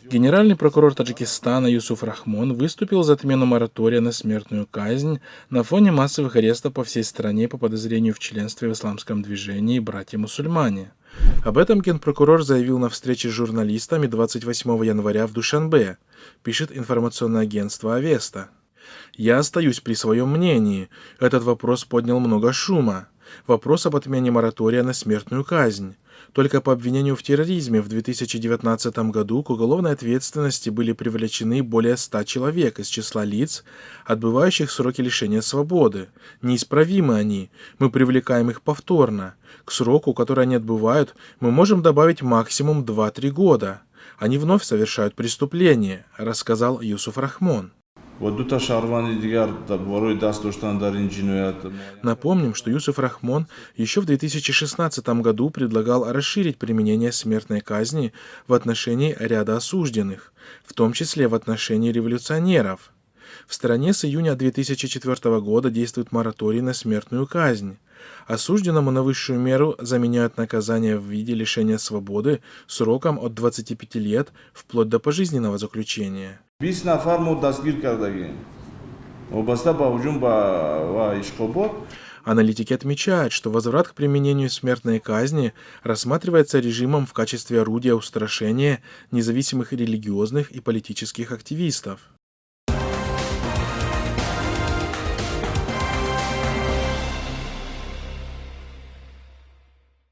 Генеральный прокурор Таджикистана Юсуф Рахмон выступил за отмену моратория на смертную казнь на фоне массовых арестов по всей стране по подозрению в членстве в исламском движении «Братья-мусульмане». Об этом генпрокурор заявил на встрече с журналистами 28 января в Душанбе, пишет информационное агентство «Авеста». «Я остаюсь при своем мнении. Этот вопрос поднял много шума. Вопрос об отмене моратория на смертную казнь. Только по обвинению в терроризме в 2019 году к уголовной ответственности были привлечены более 100 человек из числа лиц, отбывающих сроки лишения свободы. Неисправимы они. Мы привлекаем их повторно. К сроку, который они отбывают, мы можем добавить максимум 2-3 года. Они вновь совершают преступление», — рассказал Юсуф Рахмон. Напомним, что Юсуф Рахмон еще в 2016 году предлагал расширить применение смертной казни в отношении ряда осужденных, в том числе в отношении революционеров. В стране с июня 2004 года действует мораторий на смертную казнь. Осужденному на высшую меру заменяют наказание в виде лишения свободы сроком от 25 лет вплоть до пожизненного заключения. Аналитики отмечают, что возврат к применению смертной казни рассматривается режимом в качестве орудия устрашения независимых религиозных и политических активистов.